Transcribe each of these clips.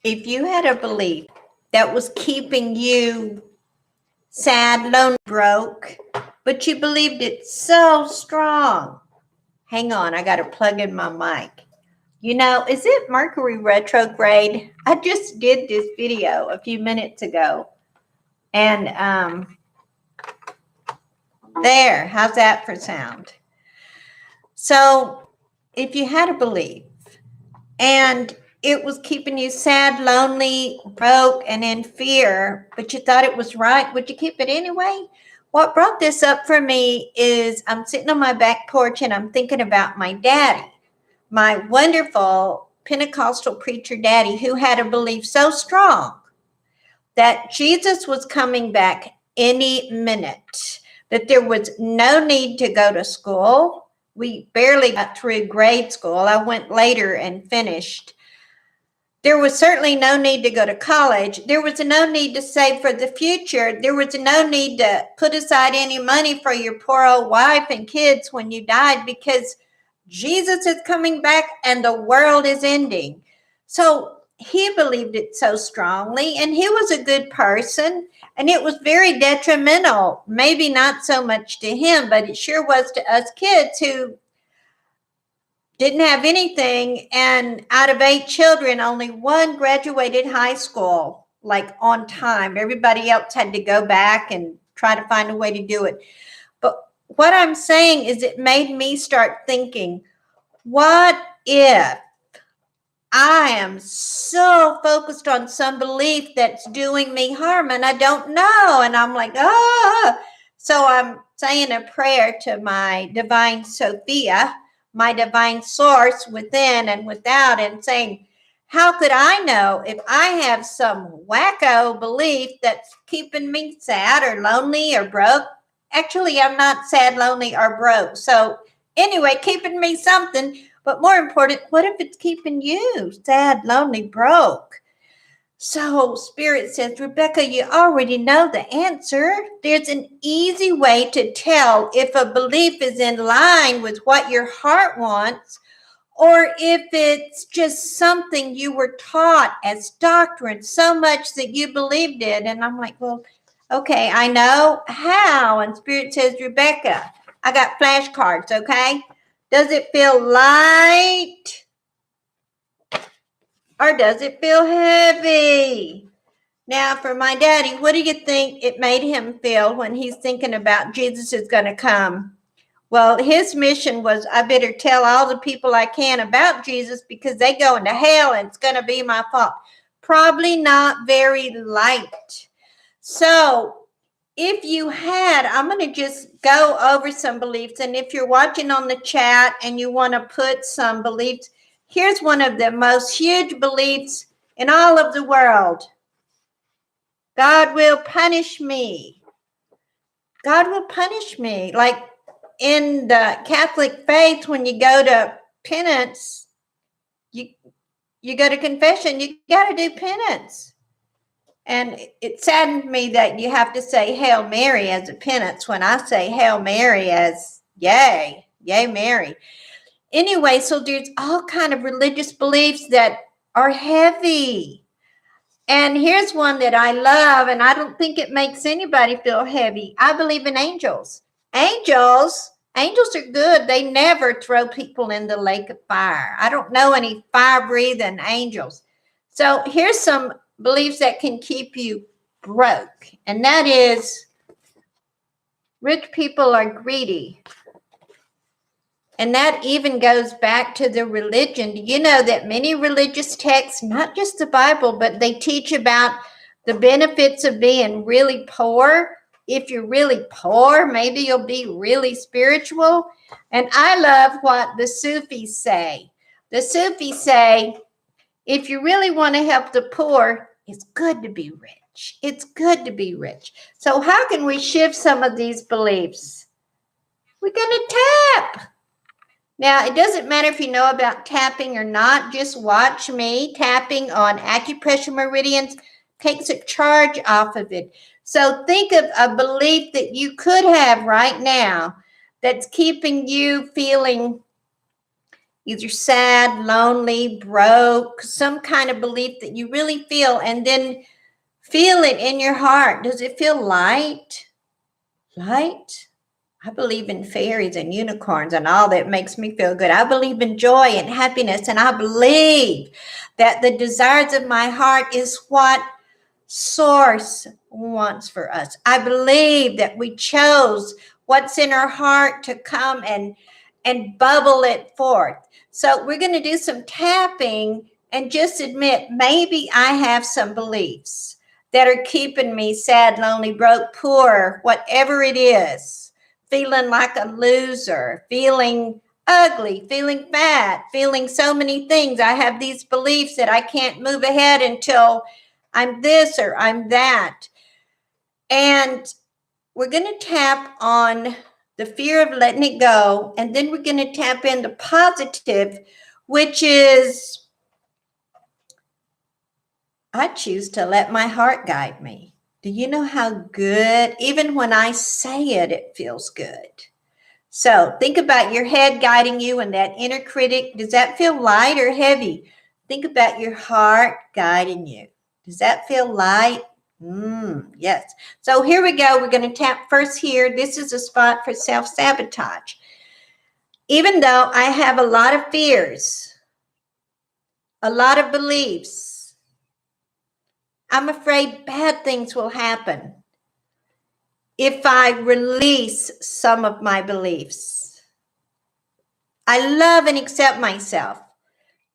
If you had a belief that was keeping you sad, lonely, broke, but you believed it so strong. Hang on, I got to plug in my mic. You know, is it Mercury retrograde? I just did this video a few minutes ago. And there, how's that for sound? So if you had a belief and it was keeping you sad, lonely, broke, and in fear, but you thought it was right, would you keep it anyway? What brought this up for me is I'm sitting on my back porch and I'm thinking about my daddy, my wonderful Pentecostal preacher daddy, who had a belief so strong that Jesus was coming back any minute, that there was no need to go to school. We barely got through grade school. I went later and finished. There was certainly no need to go to college. There was no need to save for the future. There was no need to put aside any money for your poor old wife and kids when you died, because Jesus is coming back and the world is ending. So he believed it so strongly, and he was a good person, and it was very detrimental. Maybe not so much to him, but it sure was to us kids who didn't have anything, and out of 8 children, only 1 graduated high school, like on time. Everybody else had to go back and try to find a way to do it. But what I'm saying is it made me start thinking, what if I am so focused on some belief that's doing me harm and I don't know? And I'm like, oh. So I'm saying a prayer to my divine Sophia, my divine source within and without, and saying, how could I know if I have some wacko belief that's keeping me sad or lonely or broke? Actually, I'm not sad, lonely, or broke. So anyway, keeping me something. But more important, what if it's keeping you sad, lonely, broke? So Spirit says, Rebecca, you already know the answer. There's an easy way to tell if a belief is in line with what your heart wants, or if it's just something you were taught as doctrine so much that you believed it. And I'm like, well, okay, I know how. And Spirit says, Rebecca, I got flashcards, okay? Does it feel light? Or does it feel heavy? Now, for my daddy, what do you think it made him feel when he's thinking about Jesus is going to come? Well, his mission was, I better tell all the people I can about Jesus because they go into hell and it's going to be my fault. Probably not very light. So if you had, I'm going to just go over some beliefs. And if you're watching on the chat and you want to put some beliefs, here's one of the most huge beliefs in all of the world. God will punish me. God will punish me. Like in the Catholic faith, when you go to penance, you go to confession, you got to do penance. And it saddened me that you have to say Hail Mary as a penance when I say Hail Mary as yay Mary. Anyway, so there's all kind of religious beliefs that are heavy. And here's one that I love, and I don't think it makes anybody feel heavy. I believe in angels. Angels are good. They never throw people in the lake of fire. I don't know any fire-breathing angels. So here's some beliefs that can keep you broke, and that is rich people are greedy. And that even goes back to the religion. Do you know that many religious texts, not just the Bible, but they teach about the benefits of being really poor? If you're really poor, maybe you'll be really spiritual. And I love what the Sufis say. The Sufis say, if you really want to help the poor, it's good to be rich. It's good to be rich. So how can we shift some of these beliefs? We're going to tap. Now, it doesn't matter if you know about tapping or not. Just watch me. Tapping on acupressure meridians takes a charge off of it. So think of a belief that you could have right now that's keeping you feeling either sad, lonely, broke, some kind of belief that you really feel, and then feel it in your heart. Does it feel light? Light? I believe in fairies and unicorns and all that makes me feel good. I believe in joy and happiness, and I believe that the desires of my heart is what Source wants for us. I believe that we chose what's in our heart to come and bubble it forth. So we're going to do some tapping and just admit maybe I have some beliefs that are keeping me sad, lonely, broke, poor, whatever it is, feeling like a loser, feeling ugly, feeling fat, feeling so many things. I have these beliefs that I can't move ahead until I'm this or I'm that. And we're going to tap on the fear of letting it go. And then we're going to tap in the positive, which is I choose to let my heart guide me. Do you know how good, even when I say it, it feels good? So think about your head guiding you and that inner critic. Does that feel light or heavy? Think about your heart guiding you. Does that feel light? Yes. So here we go. We're going to tap first here. This is a spot for self-sabotage. Even though I have a lot of fears, a lot of beliefs, I'm afraid bad things will happen if I release some of my beliefs. I love and accept myself,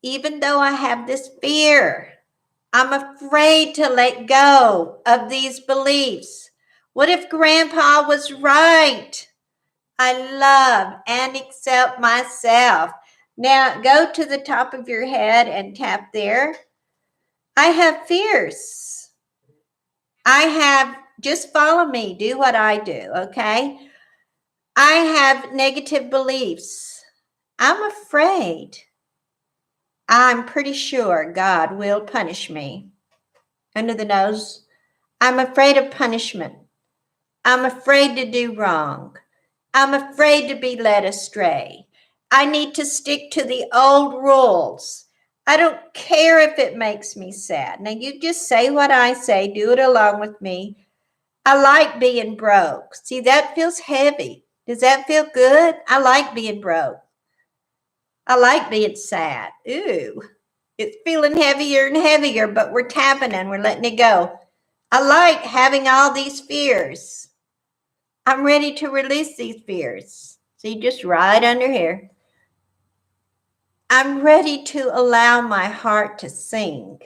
even though I have this fear. I'm afraid to let go of these beliefs. What if Grandpa was right? I love and accept myself. Now go to the top of your head and tap there. I have fears. Just follow me, do what I do, okay? I have negative beliefs. I'm afraid. I'm pretty sure God will punish me. Under the nose. I'm afraid of punishment. I'm afraid to do wrong. I'm afraid to be led astray. I need to stick to the old rules. I don't care if it makes me sad. Now you just say what I say, do it along with me. I like being broke. See, that feels heavy. Does that feel good? I like being broke. I like being sad. Ooh, it's feeling heavier and heavier, but we're tapping and we're letting it go. I like having all these fears. I'm ready to release these fears. See, just right under here. I'm ready to allow my heart to sing.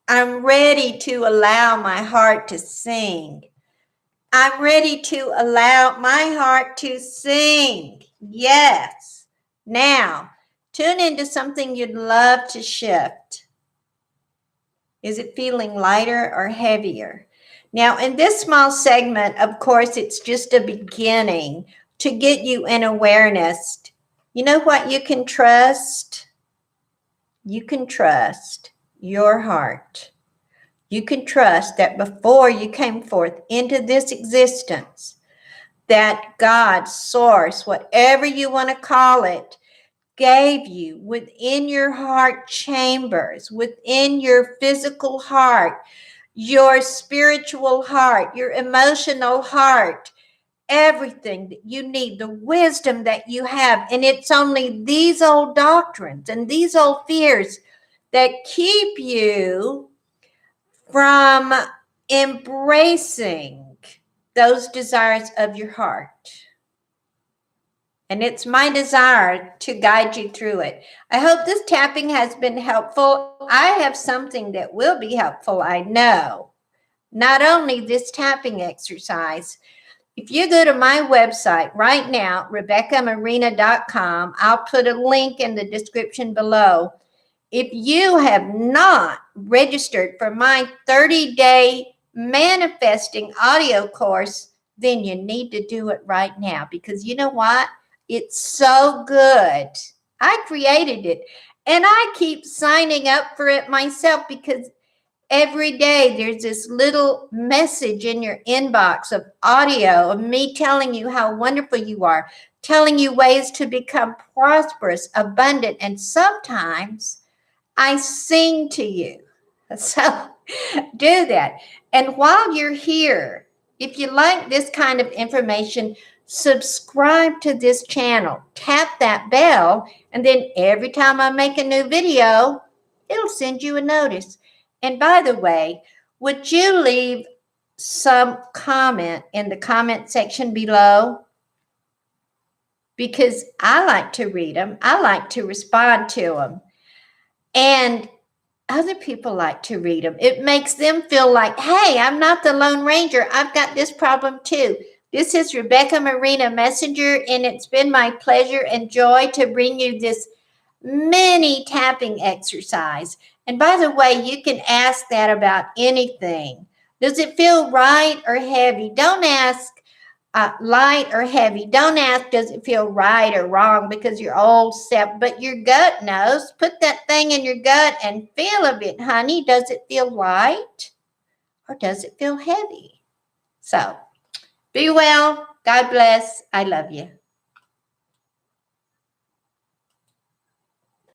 I'm ready to allow my heart to sing. I'm ready to allow my heart to sing. Yes. Now, tune into something you'd love to shift. Is it feeling lighter or heavier? Now, in this small segment, of course, it's just a beginning to get you in awareness. You know what you can trust? You can trust your heart. You can trust that before you came forth into this existence, that God, source, whatever you want to call it, gave you within your heart chambers, within your physical heart, your spiritual heart, your emotional heart, everything that you need, the wisdom that you have. And it's only these old doctrines and these old fears that keep you from embracing those desires of your heart. And it's my desire to guide you through it. I hope this tapping has been helpful. I have something that will be helpful, I know. Not only this tapping exercise, if you go to my website right now, RebeccaMarina.com, I'll put a link in the description below. If you have not registered for my 30-day manifesting audio course, then you need to do it right now, because you know what? It's so good. I created it and I keep signing up for it myself because every day there's this little message in your inbox of audio of me telling you how wonderful you are, telling you ways to become prosperous, abundant, and sometimes I sing to you. So do that. And while you're here, if you like this kind of information, subscribe to this channel, tap that bell, and then every time I make a new video, it'll send you a notice. And by the way, would you leave some comment in the comment section below? Because I like to read them. I like to respond to them. And other people like to read them. It makes them feel like, hey, I'm not the Lone Ranger. I've got this problem too. This is Rebecca Marina Messenger, and it's been my pleasure and joy to bring you this mini tapping exercise. And by the way, you can ask that about anything. Does it feel right or heavy? Don't ask light or heavy. Don't ask, does it feel right or wrong, because your old self, but your gut knows. Put that thing in your gut and feel a bit, honey. Does it feel light or does it feel heavy? So be well. God bless. I love you.